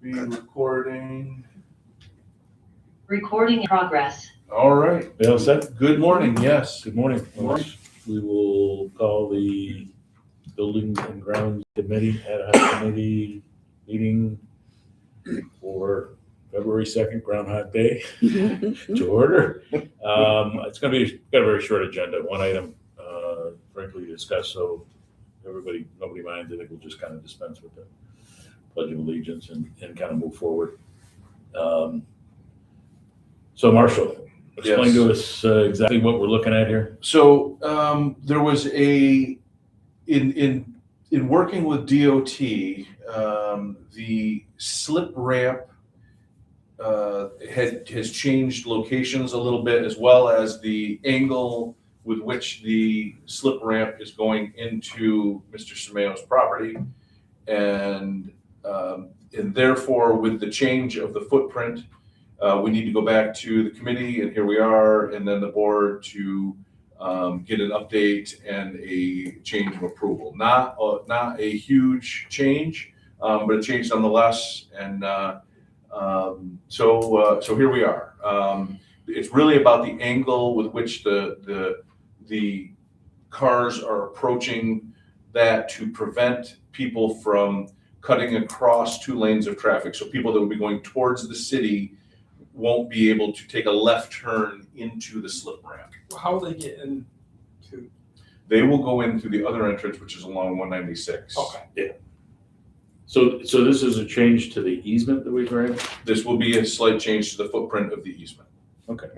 Be recording. Recording in progress. All right. Bill set? Good morning. Yes. Good morning. Good morning. We will call the Building and Grounds Committee, ad hoc committee meeting for February 2nd, Groundhog Day, to order. It's got a very short agenda, one item, frankly, to discuss, so nobody minds. I think we'll just kind of dispense with the Pledge of Allegiance and kind of move forward. So Marshall, explain Yes. to us exactly what we're looking at here. So there was in working with DOT, the slip ramp has changed locations a little bit, as well as the angle with which the slip ramp is going into Mr. Samayo's property, and therefore, with the change of the footprint, we need to go back to the committee, and here we are, and then the board to get an update and a change of approval. Not a huge change, but a change nonetheless. And so here we are. It's really about the angle with which the cars are approaching that, to prevent people from cutting across two lanes of traffic. So people that would be going towards the city won't be able to take a left turn into the slip ramp. How will they get in to? They will go in through the other entrance, which is along 196. Okay. Yeah. So this is a change to the easement that we granted? This will be a slight change to the footprint of the easement. Okay.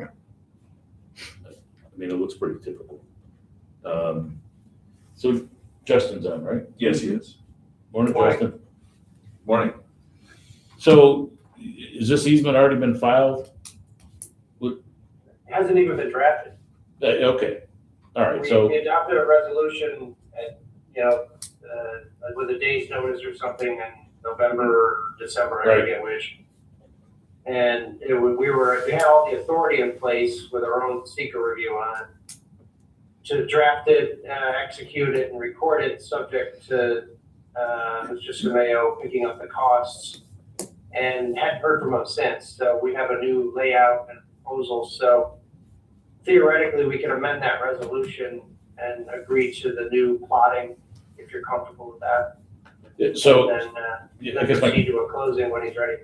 I mean, it looks pretty typical. So Justin's on, right? Yes, he is. Morning, Morning. Justin. Morning. So is this easement already been filed? Hasn't even been drafted. Okay, all right, so, We adopted a resolution at, with a day's notice or something in November or December, I forget which. And we had all the authority in place with our own seeker review on it to draft it, execute it, and record it, subject to Mr. Samayo picking up the costs, and hadn't heard from him since. So we have a new layout and proposal. So theoretically, we can amend that resolution and agree to the new plotting, if you're comfortable with that. so, And yeah, I then guess proceed to a closing when he's ready.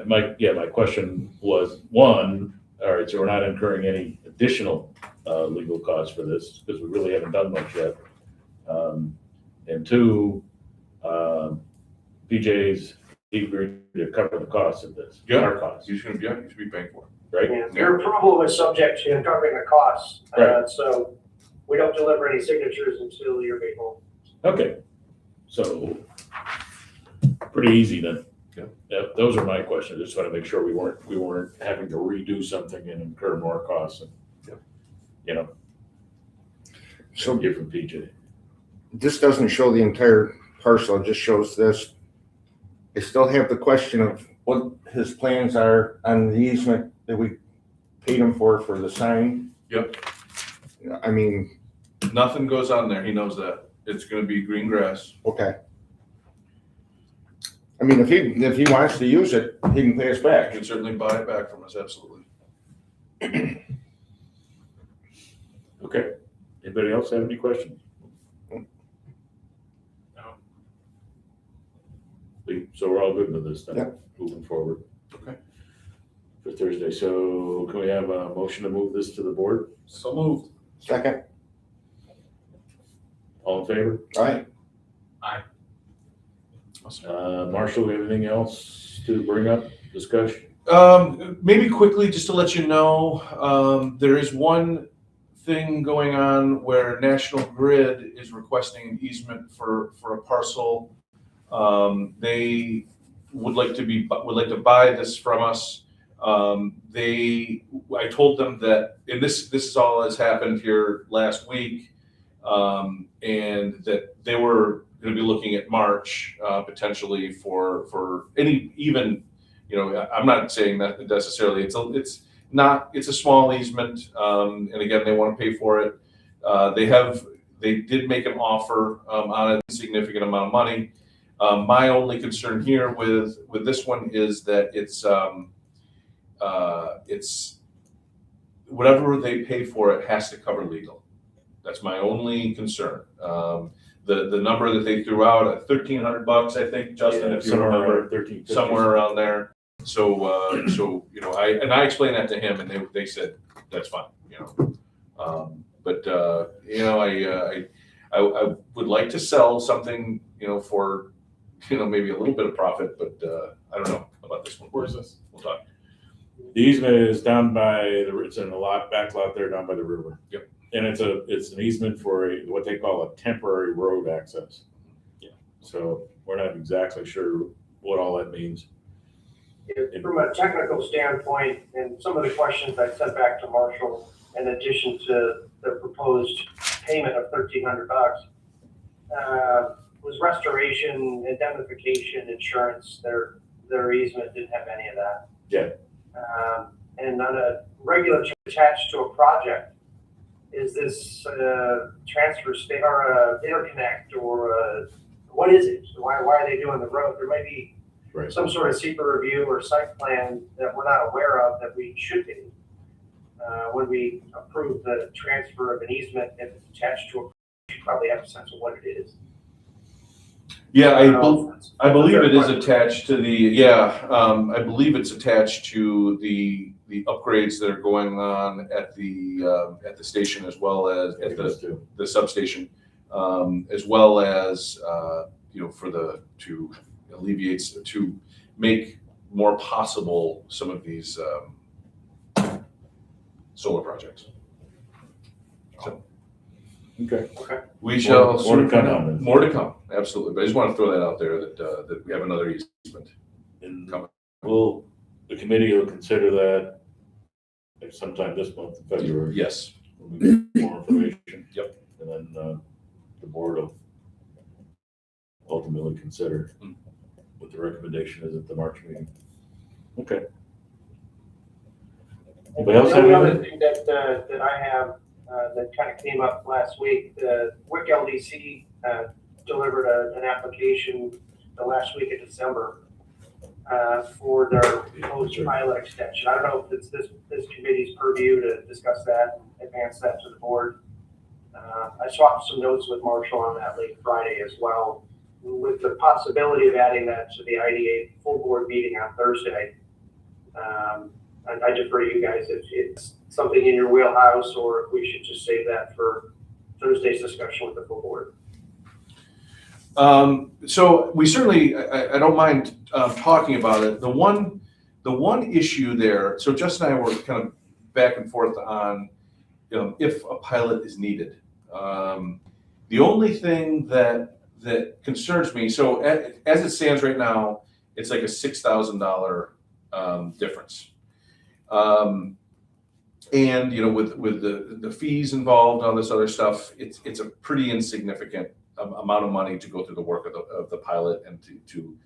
my question was, one, all right, so we're not incurring any additional legal costs for this, because we really haven't done much yet. And two, PJ's, he agreed to cover the costs of this, Yeah. our costs, You should be paying for it. right? Yeah, your approval was subject to him covering the costs. Right. So we don't deliver any signatures until you're able. Okay, so pretty easy then. Yeah. Those are my questions. Just want to make sure we weren't having to redo something and incur more costs and, So get from PJ. this doesn't show the entire parcel, it just shows this. I still have the question of what his plans are on the easement that we paid him for the sign. Yep. I mean, Nothing goes on there. He knows that. It's going to be green grass. okay. I mean, if he wants to use it, he can pay us You back. can certainly buy it back from us. Absolutely. Okay. Anybody else have any questions? So we're all good with this then, Yeah. moving forward. Okay. For Thursday. So can we have a motion to move this to the board? So moved. Second, All in favor? all right, Marshall, anything else to bring up, discuss? Maybe quickly, just to let you know, there is one thing going on where National Grid is requesting an easement for a parcel. They would like to buy this from us. I told them that, and this is all has happened here last week, and that they were going to be looking at March potentially for any even. I'm not saying that necessarily. It's a small easement, and again, they want to pay for it. They did make an offer on a significant amount of money. My only concern here with this one is that it's whatever they pay for it has to cover legal. That's my only concern. The number that they threw out at $1,300, I think, Justin, if you remember, 1350. somewhere around there. So you know, I explained that to him, and they said that's fine. You know, but you know, I would like to sell something, you know, for, you know, maybe a little bit of profit, but I don't know about this one. Where's this? We'll talk. The easement is down by it's in a back lot there down by the river. Yep. And it's an easement for what they call a temporary road access. Yeah. So we're not exactly sure what all that means. From a technical standpoint, and some of the questions I sent back to Marshall, in addition to the proposed payment of $1,300, was restoration, indemnification, insurance. Their easement didn't have any of that. Yeah. And on a regular attached to a project, is this transfer state or a interconnect or what is it? Why are they doing the road? There may be some sort of secret review or site plan that we're not aware of that we should be. When we approve the transfer of an easement, if it's attached to a, you probably have a sense of what it is. Yeah, I believe it is attached to the, I believe it's attached to the upgrades that are going on at the station, as well as at the substation, as well as, you know, to alleviate, to make more possible some of these solar projects. So. Okay. We shall. More to come on this. More to come, absolutely. But I just want to throw that out there that we have another easement And coming. the committee will consider that sometime this month, in February. Yes. When we get more information. Yep. And then the board will ultimately consider what the recommendation is at the March meeting. Okay. Anybody else have The other anything? thing that I have that kind of came up last week, the WIC LDC delivered an application the last week of December for their proposed pilot extension. I don't know if it's this committee's purview to discuss that and advance that to the board. I swapped some notes with Marshall on that late Friday as well, with the possibility of adding that to the IDA full board meeting on Thursday. I defer to you guys if it's something in your wheelhouse, or if we should just save that for Thursday's discussion with the full board. So we certainly, I don't mind talking about it. The one issue there, so Justin and I were kind of back and forth on, you know, if a pilot is needed. The only thing that concerns me, so as it stands right now, it's like a $6,000 difference. And you know, with the fees involved, all this other stuff, it's a pretty insignificant amount of money to go through the work of the pilot and to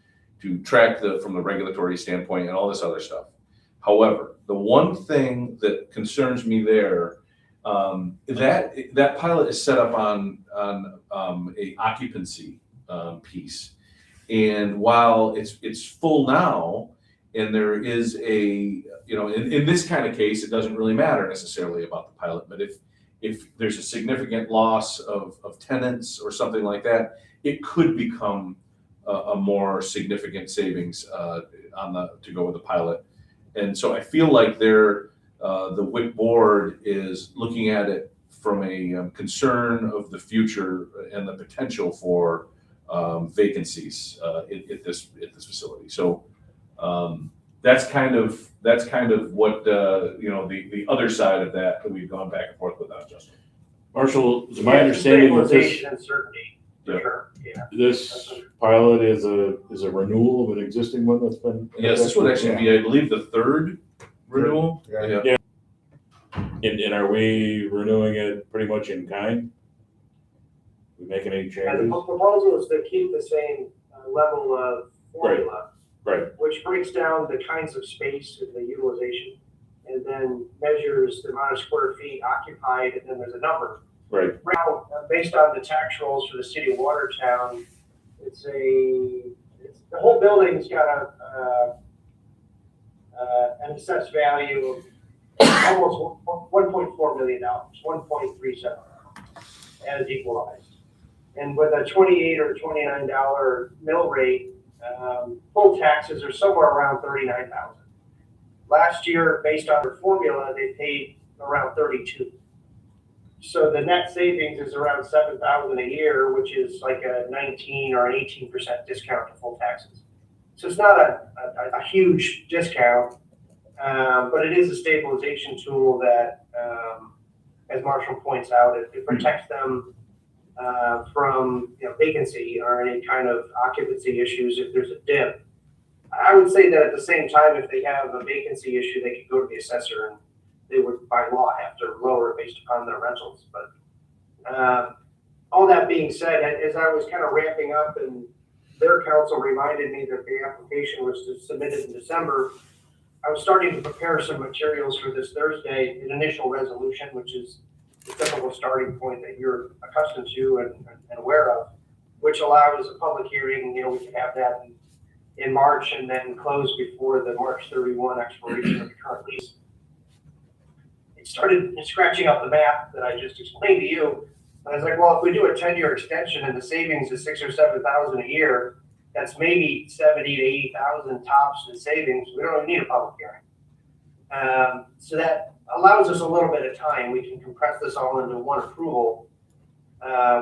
track from the regulatory standpoint and all this other stuff. However, the one thing that concerns me there, that pilot is set up on a occupancy piece, and while it's full now, and there is a, you know, in this kind of case, it doesn't really matter necessarily about the pilot, but if there's a significant loss of tenants or something like that, it could become a more significant savings to go with the pilot. And so I feel like the WIC board is looking at it from a concern of the future and the potential for vacancies at this facility. So that's kind of what you know, the other side of that we've gone back and forth with that, Justin. Marshall, is my understanding that Stabilization and certainty, for sure, yeah. this pilot is a renewal of an existing one that's been? Yes, this would actually be, I believe, the third renewal. Yeah. And are we renewing it pretty much in kind? We making any And changes? the proposal is to keep the same level of formula. Right. Which breaks down the kinds of space and the utilization, and then measures the amount of square feet occupied, and then there's a number. Right. Now, based on the tax rolls for the city of Watertown, the whole building's got an assessed value of almost $1.4 million, 1.37 as equalized. And with a $28 or $29 mill rate, full taxes are somewhere around $39,000. Last year, based on their formula, they paid around $32,000. So the net savings is around $7,000 a year, which is like a 19 or an 18% discount to full taxes. So it's not a huge discount, but it is a stabilization tool that, as Marshall points out, it protects them from vacancy or any kind of occupancy issues if there's a dip. I would say that at the same time, if they have a vacancy issue, they could go to the assessor and they would by law have to lower it based upon their rentals. But all that being said, as I was kind of ramping up and their counsel reminded me that the application was submitted in December, I was starting to prepare some materials for this Thursday, an initial resolution, which is the typical starting point that you're accustomed to and aware of, which allows a public hearing. We can have that in March and then close before the March 31 expiration of the current lease. It started scratching up the math that I just explained to you. I was like, well, if we do a 10-year extension and the savings is $6,000 or $7,000 a year, that's maybe $70,000 to $80,000 tops in savings. We don't even need a public hearing. So that allows us a little bit of time. We can compress this all into one approval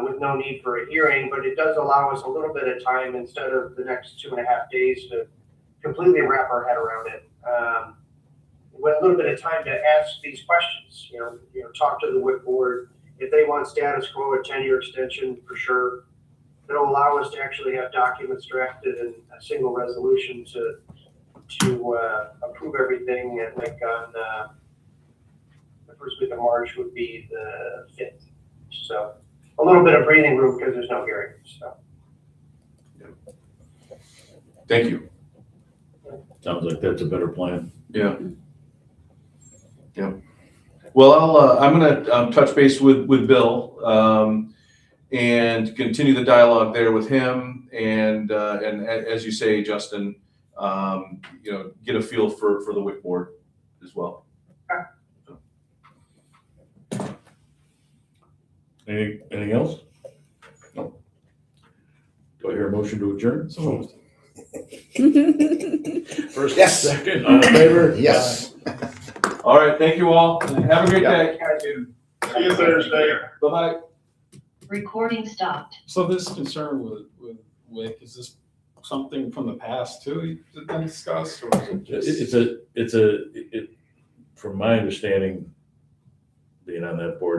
with no need for a hearing, but it does allow us a little bit of time instead of the next 2.5 days to completely wrap our head around it. With a little bit of time to ask these questions, talk to the WIC board. If they want status quo, a 10-year extension for sure. It'll allow us to actually have documents drafted in a single resolution to approve everything. And like on the first week of March would be the 5th. So a little bit of breathing room because there's no hearing. So. Thank you. Sounds like that's a better plan. Yeah. Yeah. Well, I'm going to touch base with Bill and continue the dialogue there with him, and as you say, Justin, get a feel for the WIC board as well. Anything else? No. Do I hear a motion to adjourn? So First, Yes. second, all in favor? Yes. All right. Thank you all. Have a great day. See you Thursday. Bye-bye. Recording stopped. So this concern with WIC, is this something from the past too that been discussed, or is it just? From my understanding, being on that board,